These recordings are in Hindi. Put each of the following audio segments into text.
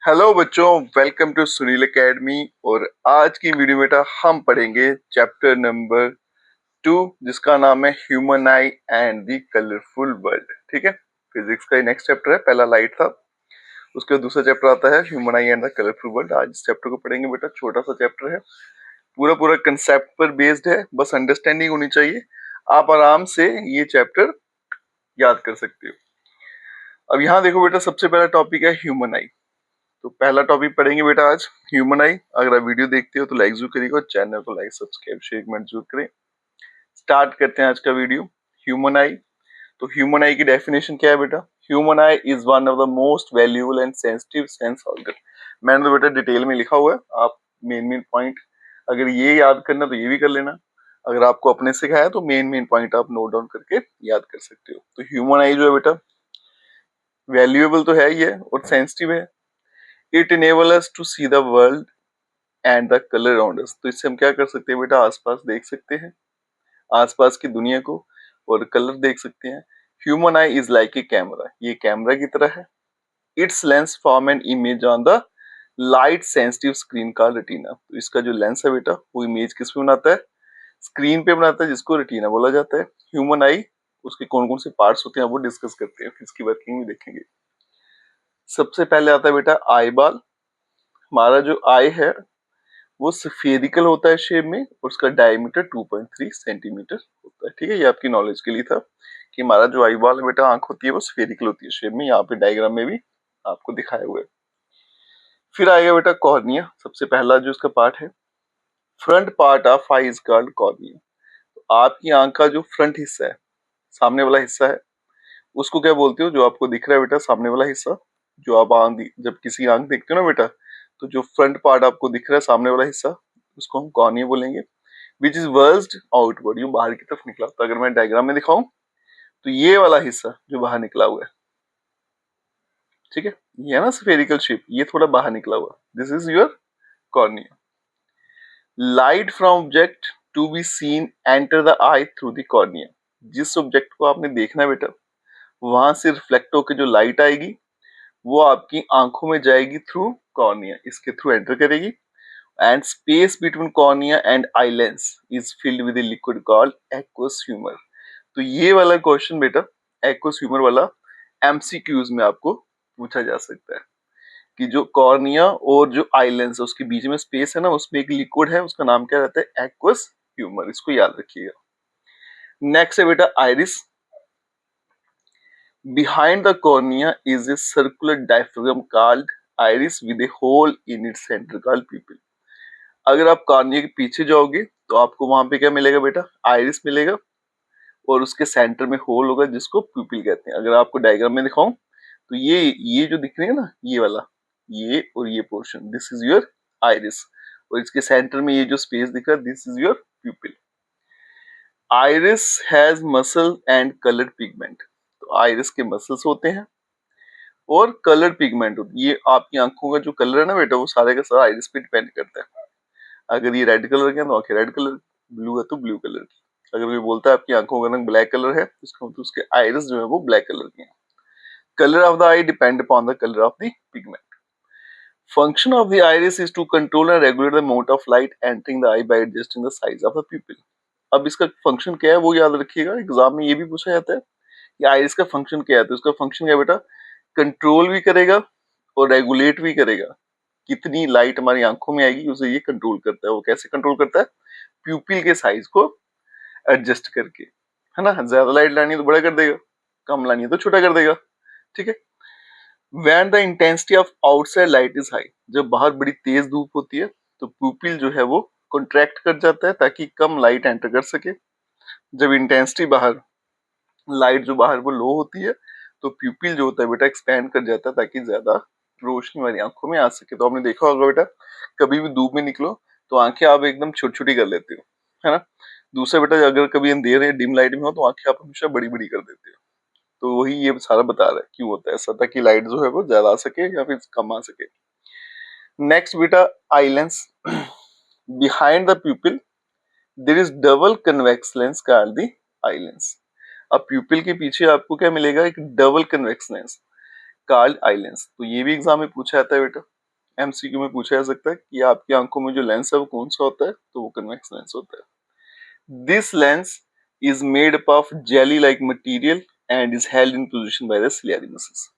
हेलो बच्चों, वेलकम टू सुनील एकेडमी। और आज की वीडियो में हम पढ़ेंगे चैप्टर नंबर 2 जिसका नाम है human I and the colourful world. ठीक है, फिजिक्स का नेक्स्ट चैप्टर है, पहला लाइट था, उसके बाद दूसरा चैप्टर आता है human I and the colourful world. आज इस चैप्टर को पढ़ेंगे बेटा, छोटा सा चैप्टर है, पूरा पूरा कंसेप्ट पर बेस्ड है, बस अंडरस्टैंडिंग होनी चाहिए, आप आराम से ये चैप्टर याद कर सकते हो। अब यहाँ देखो बेटा, सबसे पहला टॉपिक है ह्यूमन आई। तो पहला टॉपिक पढ़ेंगे बेटा आज ह्यूमन आई। अगर आप वीडियो देखते हो तो लाइक जरूर करिएगा, चैनल को लाइक सब्सक्राइब शेयर कमेंट जरूर करें। स्टार्ट करते हैं आज का वीडियो। ह्यूमन आई, तो ह्यूमन आई की डेफिनेशन क्या है बेटा? Human I is one of the most valuable and sensitive sense organ. मैंने तो बेटा डिटेल में लिखा हुआ है, आप मेन पॉइंट अगर ये याद करना तो ये भी कर लेना, अगर आपको अपने से कहा है तो मेन पॉइंट आप नोट डाउन करके याद कर सकते हो। तो ह्यूमन आई जो है बेटा, वैल्यूएबल तो है ही है और सेंसिटिव है। It enable us to see the world and the colour around us. तो इससे हम क्या कर सकते हैं बेटा? आसपास देख सकते हैं, आसपास की दुनिया को, और कलर देख सकते हैं। Human I is like a camera, ये कैमरा की तरह है। It's lens form an image on the light sensitive screen का रेटिना। तो इसका जो लेंस है बेटा, वो इमेज किस पे बनाता है? स्क्रीन पे बनाता है, जिसको रेटिना बोला जाता है। ह्यूमन आई, उसके कौन कौन से पार्ट्स होते हैं वो डिस्कस करते हैं, फिर इसकी वर्किंग भी देखेंगे। सबसे पहले आता है बेटा आई बॉल। हमारा जो आई है वो स्फेरिकल होता है शेप में, और उसका डायमीटर 2.3 सेंटीमीटर होता है। ठीक है, ये आपकी नॉलेज के लिए था कि हमारा जो आई बॉल है बेटा, आंख होती है, वो स्फेरिकल होती है शेप में, यहाँ पे डायग्राम में भी आपको दिखाया हुआ है। फिर आएगा बेटा कॉर्निया, सबसे पहला जो इसका पार्ट है। Front part of I is called cornea. तो आपकी आंख का जो फ्रंट हिस्सा है, सामने वाला हिस्सा है, उसको क्या बोलते हो? जो आपको दिख रहा है बेटा सामने वाला हिस्सा, जो आप जब किसी आंख देखते हो ना बेटा, तो जो फ्रंट पार्ट आपको दिख रहा है सामने वाला हिस्सा, उसको हम कॉर्निया बोलेंगे। विच इज वर्स्ड आउटवर्ड, ये बाहर की तरफ निकला। तो अगर मैं डायग्राम में दिखाऊं तो ये वाला हिस्सा जो बाहर निकला हुआ है, ठीक है, ये है ना स्फेरिकल शेप, ये थोड़ा बाहर निकला हुआ, this is your cornea. Light from object to be seen enter the eye through the cornea. जिस ऑब्जेक्ट को आपने देखना है बेटा, वहां से रिफ्लेक्ट होकर जो लाइट आएगी वो आपकी आंखों में जाएगी थ्रू कॉर्निया, इसके थ्रू एंटर करेगी। And space between cornea and I lens is filled with a liquid called aqueous humor। तो ये वाला क्वेश्चन बेटा, aqueous humor वाला, एमसीक्यूज में आपको पूछा जा सकता है कि जो कॉर्निया और जो आई लेंस है उसके बीच में स्पेस है ना, उसमें एक लिक्विड है, उसका नाम क्या रहता है? Aqueous humour. इसको याद रखिएगा। नेक्स्ट है बेटा iris. Behind the cornea is a circular diaphragm called iris with a hole in its center called pupil। अगर आप कॉर्निया के पीछे जाओगे तो आपको वहां पे क्या मिलेगा बेटा? आइरिस मिलेगा, और उसके सेंटर में होल होगा जिसको प्यूपिल कहते हैं। अगर आपको डायग्राम में दिखाऊं तो ये जो दिख रही है ना, ये वाला, ये और ये portion, this is your iris, और इसके सेंटर में ये जो स्पेस दिख रहा है, this is your प्यूपिल। Iris has muscle and colour pigment. तो आइरिस के मसल्स होते हैं और कलर पिगमेंट होती है। ये आपकी आंखों का जो कलर है ना बेटा, वो सारे का सारा आइरिस पे डिपेंड करता है। अगर ये रेड कलर के हैं तो आंखें रेड कलर, ब्लू है तो ब्लू कलर की। अगर कोई बोलता है आपकी आंखों का रंग ब्लैक कलर है, तो इसका मतलब उसके आइरिस जो है वो ब्लैक कलर की है। Colour of the eye depend upon the colour of the pigment. Function of the iris is to control and regulate the amount of light entering the eye by adjusting the size of the pupil. अब इसका फंक्शन क्या है वो याद रखिएगा, एग्जाम में ये भी पूछा जाता है कि आइरिस का फंक्शन क्या है। तो इसका फंक्शन क्या है बेटा? कंट्रोल भी करेगा और रेगुलेट भी करेगा। कितनी लाइट हमारी आंखों में आएगी उसे ये कंट्रोल करता है। वो कैसे कंट्रोल करता है? प्यूपिल के साइज को एडजस्ट करके, है ना। ज्यादा लाइट लानी है तो बड़ा कर देगा, कम लानी है तो छोटा कर देगा। ठीक है। When the intensity of outside light is high, जब बाहर बड़ी तेज धूप होती है तो प्यूपिल जो है वो कॉन्ट्रैक्ट कर जाता है ताकि कम लाइट एंटर कर सके। जब इंटेंसिटी बाहर, लाइट जो बाहर वो लो होती है, तो प्यूपिल जो होता है बेटा एक्सपैंड कर जाता है ताकि ज्यादा रोशनी हमारी आंखों में आ सके। तो आपने देखा होगा बेटा, कभी भी धूप में निकलो तो आंखें आप एकदम छोटी छोटी कर लेते हो, है ना। दूसरा बेटा, अगर कभी अंधेरे डिम लाइट में हो तो आंखें आप हमेशा बड़ी बड़ी कर देते हो। तो वही ये सारा बता रहा है क्यों होता है ऐसा, ताकि लाइट जो है वो ज्यादा आ सके या फिर कम आ सके। नेक्स्ट बेटा eye lens. Behind the pupil there is double convex lens called the eye lens. अब प्यूपिल के पीछे आपको क्या मिलेगा? एक double convex lens called eye lens. तो ये भी एग्जाम में पूछा जाता है बेटा। एमसीक्यू में पूछा जा सकता है कि आपकी आंखों में जो लेंस है वो कौन सा होता है, तो वो कन्वेक्स लेंस होता है। This lens is made up of jelly like material and is held in position by the ciliary muscles.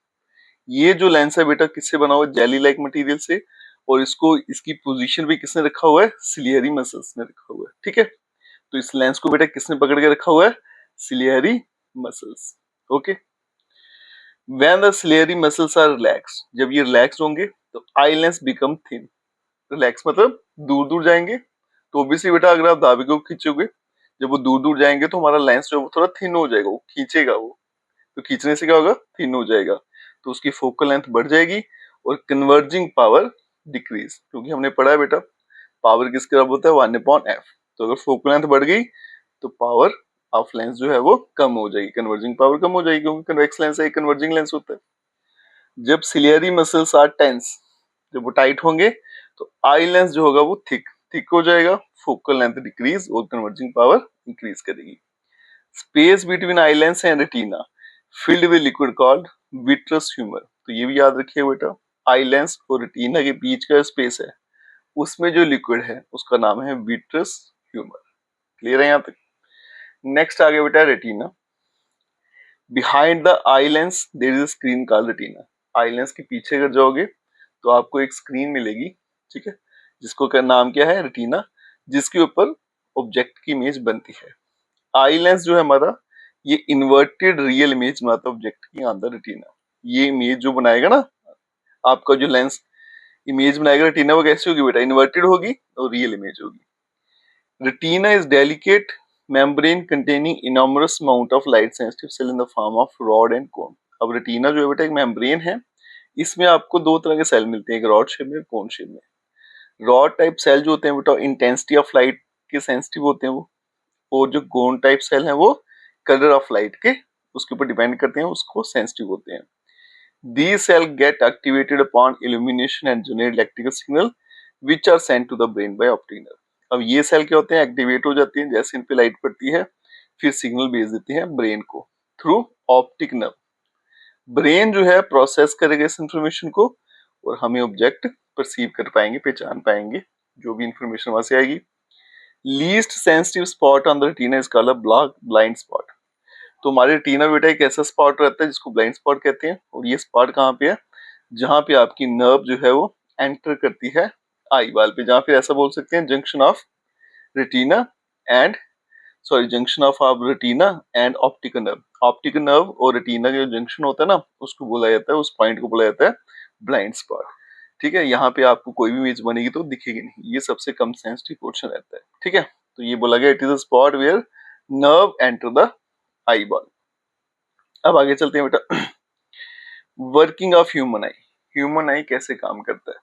ये जो लेंस है बेटा किससे बना हुआ है? जेली लाइक मटेरियल से, और इसको इसकी पोजीशन भी किसने रखा हुआ है? सिलियरी मसल्स ने रखा हुआ है। ठीक है, तो इस लेंस को बेटा किसने पकड़ के रखा हुआ है? Ciliary muscles. Okay, when the ciliary muscles are relax, जब ये रिलैक्स होंगे तो eye lens become thin. Relax मतलब दूर दूर जाएंगे, तो ऑब्वियसली बेटा अगर आप धागे को खींचोगे, जब वो दूर दूर जाएंगे तो हमारा लेंस जो है वो थोड़ा थिन हो जाएगा, वो खींचेगा वो, तो खींचने से क्या होगा? थिन हो जाएगा, तो उसकी फोकल लेंथ बढ़ जाएगी और कन्वर्जिंग पावर डिक्रीज, क्योंकि हमने पढ़ा है बेटा पावर किसके बराबर होता है? 1/f। तो अगर फोकल लेंथ बढ़ गई तो पावर ऑफ लेंस जो है वो कम हो जाएगी, कन्वर्जिंग पावर कम हो जाएगी, क्योंकि कन्वेक्स लेंस है, कन्वर्जिंग लेंस होता है। जब सिलियरी मसल्स आर टेंस, जब वो टाइट होंगे तो आई लेंस जो होगा वो थिक हो जाएगा, फोकल लेंथ डिक्रीज और कन्वर्जिंग पावर इंक्रीज करेगी। Space between eye lens and retina filled with liquid called vitreous humour. तो ये भी याद रखिए बेटा, आई लेंस और रेटिना के बीच का स्पेस है, उसमें जो लिक्विड है उसका नाम है विट्रस ह्यूमर। क्लियर है यहाँ तक? नेक्स्ट आ गया बेटा retina. Behind the eye lens there is a screen called retina. Eye lens के पीछे अगर जाओगे तो आपको एक स्क्रीन मिलेगी, ठीक है, जिसको का नाम क्या है? रेटिना, जिसके ऊपर ऑब्जेक्ट की इमेज बनती है। आई लेंस जो है हमारा, ये इन्वर्टेड रियल इमेज बनाता है ऑब्जेक्ट की ऑन द रेटिना। ये इमेज जो बनाएगा ना आपका, जो लेंस इमेज बनाएगा रेटिना, वो कैसी होगी बेटा? इन्वर्टेड होगी और रियल इमेज होगी। Retina is delicate membrane containing enormous amount of light sensitive cell in the form of rod and cone। अब रेटिना जो है बेटा एक मेम्ब्रेन है, इसमें आपको दो तरह के सेल मिलते हैं, एक रॉड शेप में, कोन शेप में। रॉड टाइप सेल जो होते हैं बेटा इंटेंसिटी ऑफ लाइट के सेंसिटिव होते हैं वो, और जो कोन टाइप सेल है वो कलर ऑफ लाइट के उसके ऊपर डिपेंड करते हैं, उसको सेंसिटिव होते हैं। These cells get activated upon illumination and generate electrical signal which are sent to the brain by optic nerve। अब ये सेल क्या होते हैं? एक्टिवेट हो जाती हैं जैसे इन पे लाइट पड़ती है, फिर सिग्नल भेज देती है ब्रेन को थ्रू ऑप्टिक नर्व। ब्रेन जो है प्रोसेस करेगा इस इंफॉर्मेशन को और हमें ऑब्जेक्ट परसीव कर पाएंगे, पहचान पाएंगे जो भी इंफॉर्मेशन वहां से आएगी। Least sensitive spot on the retina is called a blind spot. तो हमारे रेटिना बेटा एक ऐसा स्पॉट रहता है जिसको ब्लाइंड स्पॉट कहते हैं, और ये स्पॉट कहाँ पे है? जहां पे आपकी नर्व जो है वो एंटर करती है आई बाल पे, जहां पे ऐसा बोल सकते हैं junction of retina and junction of retina and optical nerve. Optical nerve और रेटिना का जो जंक्शन होता है ना, उसको बोला जाता है, उस पॉइंट को बोला जाता है ब्लाइंड स्पॉट। ठीक है, यहाँ पे आपको कोई भी इमेज बनेगी तो दिखेगी नहीं, ये सबसे कम सेंसिटिव पोर्शन रहता है। ठीक है, तो ये बोला गया it is a spot where nerve enter the eyeball. अब आगे चलते हैं बेटा, working of human eye. Human eye कैसे काम करता है?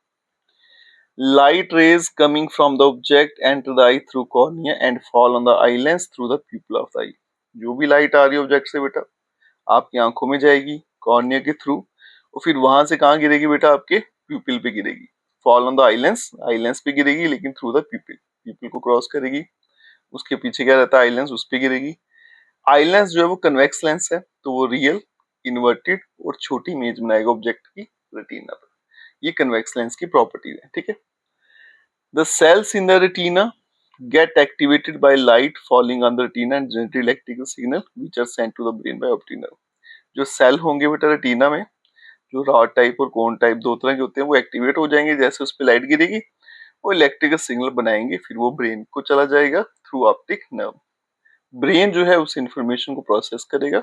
Light rays coming from the object enter the eye through cornea and fall on the eye lens through the pupil of the eye। जो भी लाइट आ रही है ऑब्जेक्ट से बेटा आपकी आंखों में जाएगी कॉर्निया के थ्रू, और फिर वहां से कहाँ गिरेगी बेटा? आपके प्यूपिल पे गिरेगी। Fall on the eye lens पे गिरेगी, लेकिन थ्रू द प्यूपिल, प्यूपिल को क्रॉस करेगी। उसके पीछे क्या रहता है? आई लेंस, उस पे गिरेगी। आई लेंस जो है वो कन्वेक्स लेंस है, तो वो रियल, इन्वर्टेड और छोटी इमेज बनाएगा ऑब्जेक्ट की रेटिना पर। ये कन्वेक्स लेंस की प्रॉपर्टी है। ठीक है, the cells in the retina get activated by light falling on the retina and generate electrical signal which are sent to the brain by optic nerve। जो सेल होंगे बेटा रेटिना में, जो रॉड टाइप और कोन टाइप दो तरह के होते हैं, वो एक्टिवेट हो जाएंगे जैसे उस पर लाइट गिरेगी, वो इलेक्ट्रिकल सिग्नल बनाएंगे, फिर वो ब्रेन को चला जाएगा थ्रू ऑप्टिक नर्व। ब्रेन जो है उस इंफॉर्मेशन को प्रोसेस करेगा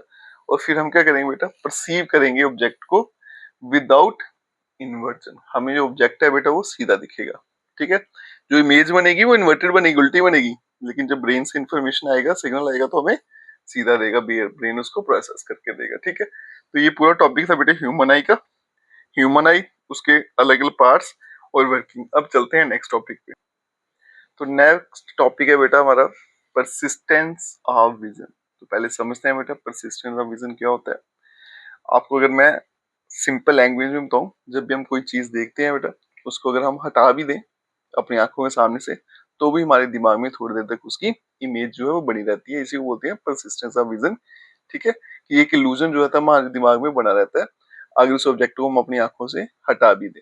और फिर हम क्या करेंगे बेटा? परसीव करेंगे ऑब्जेक्ट को विदाउट इन्वर्जन। हमें जो ऑब्जेक्ट है बेटा वो सीधा दिखेगा। ठीक है, जो इमेज बनेगी वो इन्वर्टेड बनेगी, उल्टी बनेगी, लेकिन जब ब्रेन से इंफॉर्मेशन आएगा, सिग्नल आएगा, तो हमें सीधा देगा, ब्रेन उसको प्रोसेस करके देगा। ठीक है, तो ये पूरा टॉपिक था बेटे ह्यूमन आई का, ह्यूमन आई, उसके अलग अलग पार्ट्स और वर्किंग। अब चलते हैं नेक्स्ट टॉपिक पे। तो नेक्स्ट टॉपिक है बेटा हमारा परसिस्टेंस ऑफ विजन। तो पहले समझते हैं बेटा परसिस्टेंस ऑफ विजन क्या होता है। आपको अगर मैं सिंपल लैंग्वेज में बताऊं, जब भी हम कोई चीज देखते हैं बेटा, उसको अगर हम हटा भी दें अपनी आंखों के सामने से, तो भी हमारे दिमाग में थोड़ी देर तक उसकी इमेज जो है वो बनी रहती है, इसी को बोलते हैं परसिस्टेंस ऑफ विजन। ठीक है, कि एक इल्यूजन जो है हमारे दिमाग में बना रहता है अगर उस ऑब्जेक्ट को हम अपनी आंखों से हटा भी दें।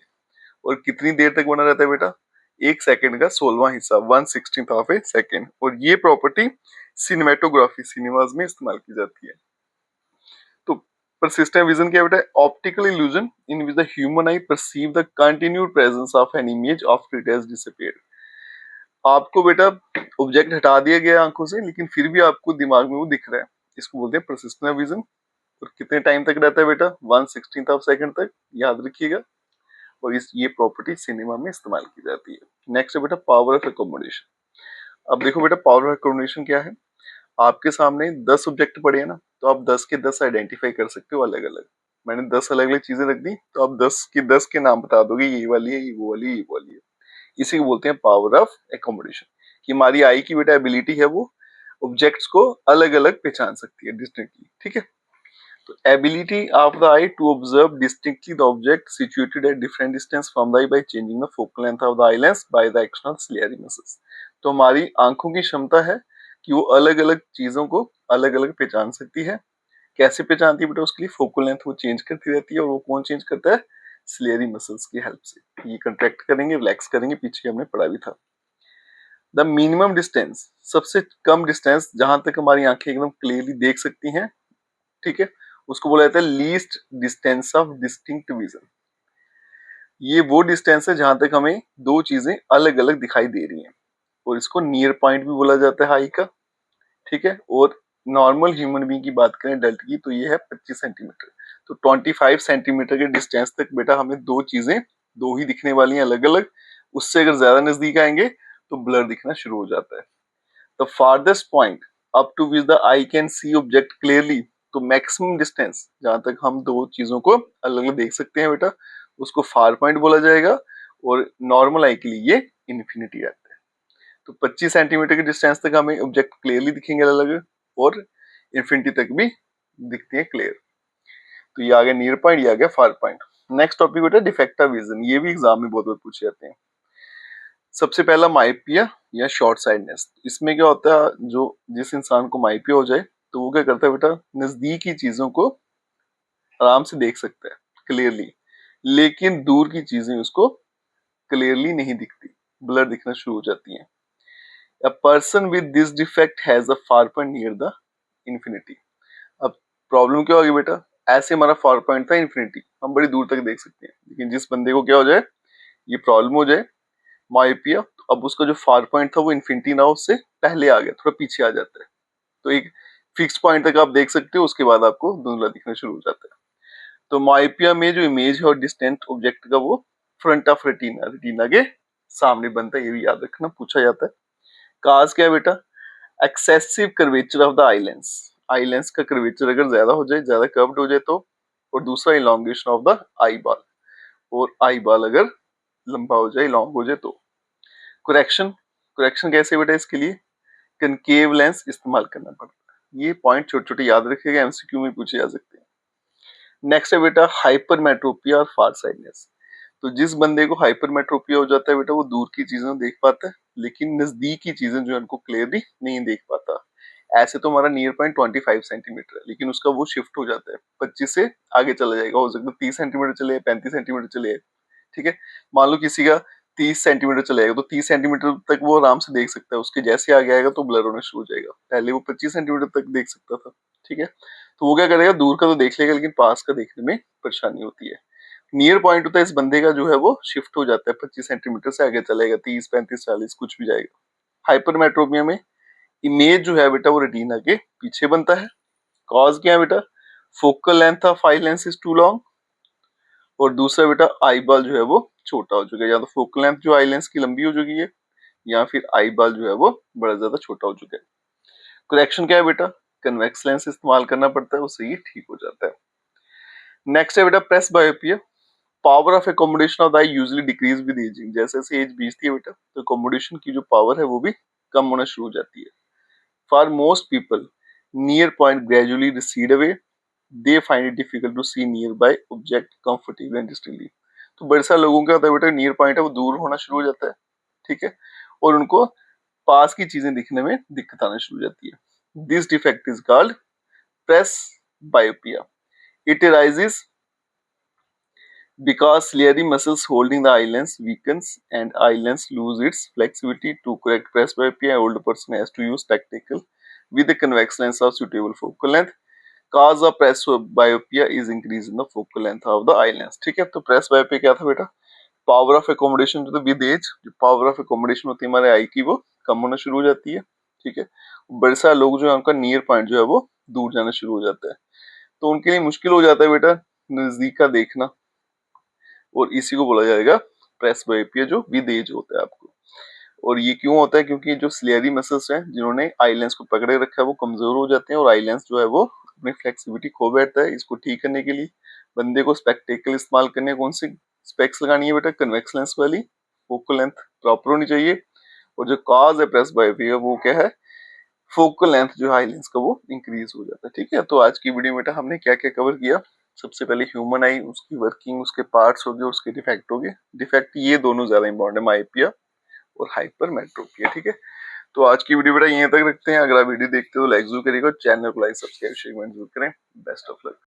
और कितनी देर तक बना रहता है बेटा, 1 सेकंड का 16वां हिस्सा, 1/16 ऑफ ए सेकंड। और ये प्रॉपर्टी सिनेमेटोग्राफी, सिनेमाज में इस्तेमाल की जाती है। तो persistent विजन क्या है बेटा, optical illusion in which the human I perceive the continued presence of an image after it has disappeared. आपको बेटा ऑब्जेक्ट हटा दिया गया आंखों से, लेकिन फिर भी आपको दिमाग में वो दिख रहा है, इसको बोलते हैं persistent विजन। और कितने टाइम तक रहता है बेटा, 1/16 ऑफ सेकंड तक, याद रखिएगा। और ये प्रॉपर्टी सिनेमा में इस्तेमाल की जाती है। नेक्स्ट है बेटा पावर ऑफ एकोमोडेशन। अब देखो बेटा पावर ऑफ एकोमोडेशन क्या है, आपके सामने 10 ऑब्जेक्ट पड़े हैं ना, तो आप 10 के 10 आइडेंटिफाई कर सकते हो अलग अलग। मैंने 10 अलग अलग चीजें रख दी, तो आप 10 के नाम बता दोगे, ये वाली है, ये वो वाली है, ये वाली है। इसी को बोलते हैं पावर ऑफ एकोमोडेशन, कि हमारी आई की बेटा एबिलिटी है वो ऑब्जेक्ट्स को अलग अलग पहचान सकती है डिस्टिंक्टली, ठीक है। तो ability of the eye to observe distinctly the object situated at different distance from the eye by changing the focal length of the eye lens by the action of ciliary muscles. तो हमारी आंखों की क्षमता है कि वो अलग अलग चीजों को अलग अलग पहचान सकती है। कैसे पहचानती है बेटा, उसके लिए फोकल लेंथ वो चेंज करती रहती है, और वो कौन चेंज करता है, सिलियरी मसल्स की हेल्प से। ये कंट्रैक्ट करेंगे, रिलैक्स करेंगे, पीछे हमने पढ़ा भी था। द मिनिमम डिस्टेंस, सबसे कम डिस्टेंस जहां तक हमारी आंखें एकदम क्लियरली देख सकती हैं, ठीक है, उसको बोला जाता है least distance of distinct vision. ये वो डिस्टेंस है जहां तक हमें दो चीजें अलग अलग दिखाई दे रही हैं, और इसको नियर पॉइंट भी बोला जाता है आई का, ठीक है। और नॉर्मल ह्यूमन बीइंग की बात करें अडल्ट की, तो ये है 25 सेंटीमीटर। तो 25 सेंटीमीटर के डिस्टेंस तक बेटा हमें दो चीजें, दो ही दिखने वाली हैं अलग अलग। उससे अगर ज्यादा नजदीक आएंगे तो ब्लर दिखना शुरू हो जाता है। The farthest point up to which the eye can see object clearly, तो मैक्सिमम डिस्टेंस जहां तक हम दो चीजों को अलग अलग देख सकते हैं बेटा, उसको फार पॉइंट बोला जाएगा। और नॉर्मल आई के लिए ये इन्फिनिटी है। तो 25 सेंटीमीटर की डिस्टेंस तक हमें ऑब्जेक्ट क्लियरली दिखेंगे अलग अलग, और इन्फिनिटी तक भी दिखती है क्लियर। तो ये आ गया नियर पॉइंट, ये आ गया फार पॉइंट। नेक्स्ट टॉपिक बेटा डिफेक्टिव विजन, ये भी एग्जाम में बहुत बार पूछे जाते हैं। सबसे पहला माइपिया या शॉर्ट साइडनेस। इसमें क्या होता है, जो जिस इंसान को माइपिया हो जाए तो वो क्या करता है बेटा, नजदीकी चीजों को आराम से देख सकता है क्लियरली, लेकिन दूर की चीजें उसको क्लियरली नहीं दिखती, ब्लर दिखना शुरू हो जाती है। A person with this defect has a far point near the infinity। अब प्रॉब्लम क्या होगी बेटा, ऐसे हमारा फार पॉइंट था इन्फिनिटी, हम बड़ी दूर तक देख सकते हैं, लेकिन जिस बंदे को क्या हो जाए, ये प्रॉब्लम हो जाए माइपिया, तो अब उसका जो फार पॉइंट था वो इन्फिनिटी ना, उससे पहले आ गया, थोड़ा पीछे आ जाता है। तो एक फिक्स पॉइंट तक आप देख सकते हो, उसके बाद आपको धुंधला दिखना शुरू हो जाता है। तो माइपिया में जो इमेज है और डिस्टेंट ऑब्जेक्ट का, वो फ्रंट ऑफ रेटिना, रेटिना के सामने बनता है, ये भी याद रखना, पूछा जाता है। काज क्या है बेटा, excessive curvature of the eye lens. Eye lens का कर्वेचर अगर ज्यादा हो जाए, ज्यादा कर्व्ड हो जाए तो। और दूसरा elongation of the eye ball, और आई बॉल अगर लंबा हो जाए, लॉन्ग हो जाए तो। करेक्शन, करेक्शन कैसे बेटा, इसके लिए कनकेव लेंस इस्तेमाल करना पड़ता है। ये पॉइंट छोटे छोटे याद रखिएगा, एमसीक्यू में पूछे जा सकते हैं। नेक्स्ट है बेटा हाइपरमेट्रोपिया और फार साइडनेस। तो जिस बंदे को हाइपरमेट्रोपिया हो जाता है बेटा, वो दूर की चीजें देख पाता है, लेकिन नजदीक की चीजें जो है उनको क्लियरली नहीं देख पाता। ऐसे तो हमारा नियर पॉइंट 25 सेंटीमीटर है, लेकिन उसका वो शिफ्ट हो जाता है, 25 से आगे चला जाएगा, हो सकता है 30 सेंटीमीटर चले, 35 सेंटीमीटर चले, ठीक है। मान लो किसी का 30 सेंटीमीटर चला जाएगा, तो 30 सेंटीमीटर तक वो आराम से देख सकता है, उसके जैसे आगे आएगा तो ब्लर होना शुरू हो जाएगा। पहले वो 25 सेंटीमीटर तक देख सकता था, ठीक है। तो वो क्या करेगा, दूर का तो देख लेगा, लेकिन पास का देखने में परेशानी होती है। नियर पॉइंट होता है इस बंदे का, जो है वो शिफ्ट हो जाता है, 25 सेंटीमीटर से आगे चलेगा, 30, 35, 40 कुछ भी जाएगा। हाइपरमेट्रोपिया में इमेज जो है बेटा वो रेटिना के पीछे बनता है। कॉज क्या है बेटा, focal length of eye lens is too long, और दूसरा बेटा आई बॉल जो है वो छोटा हो चुका है, या तो फोकल लेंथ जो आई लेंस की लंबी हो चुकी है, या फिर आई बॉल जो है वो बड़ा ज्यादा छोटा हो चुका है। करेक्शन क्या है बेटा, कन्वेक्स लेंस इस्तेमाल करना पड़ता है, उससे ये ठीक हो जाता है। नेक्स्ट है बेटा presbyopia. Power of accommodation of the eye usually decrease with ageing. जैसे जैसे एज बीतती है बेटा, तो एकोमोडेशन की जो पावर है वो भी कम होना शुरू हो जाती है। For most people near point gradually recede away, they find it difficult to see nearby object comfortably and distinctly. तो बड़े सारे लोगों का होता है बेटा, नियर पॉइंट है वो दूर होना शुरू हो जाता है, ठीक है, और उनको पास की चीजें दिखने में दिक्कत आना शुरू हो जाती है। This defect is called presbyopia. It arises Because ciliary muscles holding the eye lens weakens and eye lens lose its flexibility. To correct presbyopia, an older person has to use spectacle with a convex lens of suitable focal length. Cause of presbyopia is increase in the focal length of the eye lens. ठीक है, तो presbyopia क्या था बेटा? पावर ऑफ एकोमोडेशन जो विद एज, जो पावर ऑफ एकोमोडेशन होती है हमारे आई की वो कम होना शुरू हो जाती है। ठीक है, बड़े सारे लोग जो है उनका नियर पॉइंट जो है वो दूर जाना शुरू हो जाता है, तो उनके लिए मुश्किल हो जाता है बेटा नजदीक का देखना, और इसी को बोला जाएगा प्रेसबायोपिया जो विद एज होता है आपको। और ये क्यों होता है? क्योंकि जो सिलियरी मसल्स हैं जिन्होंने आई लेंस को पकड़े रखा है वो कमजोर हो जाते हैं और आई लेंस जो है वो अपनी फ्लेक्सिबिलिटी खो बैठता है। इसको ठीक करने के लिए बंदे को स्पेक्टेकल इस्तेमाल करने, कौन सी स्पेक्स लगानी है बेटा? कन्वेक्स लेंस वाली, फोकल लेंथ प्रॉपर होनी चाहिए। और जो कॉज है प्रेसबायोपिया वो क्या है? फोकल लेंथ जो आई लेंस का वो इंक्रीज हो जाता है। ठीक है, तो आज की वीडियो में हमने क्या क्या कवर किया? सबसे पहले ह्यूमन आई, उसकी वर्किंग, उसके पार्ट्स हो गए, उसके डिफेक्ट हो गए। डिफेक्ट ये दोनों ज्यादा इंपॉर्टेंट है, माइपिया और हाइपरमेट्रोपिया। ठीक है, तो आज की वीडियो बेटा यहीं तक रखते हैं। अगर आप वीडियो देखते हो तो लाइक जरूर करिएगा, चैनल को लाइक सब्सक्राइब शेयर जरूर करें। Best of luck.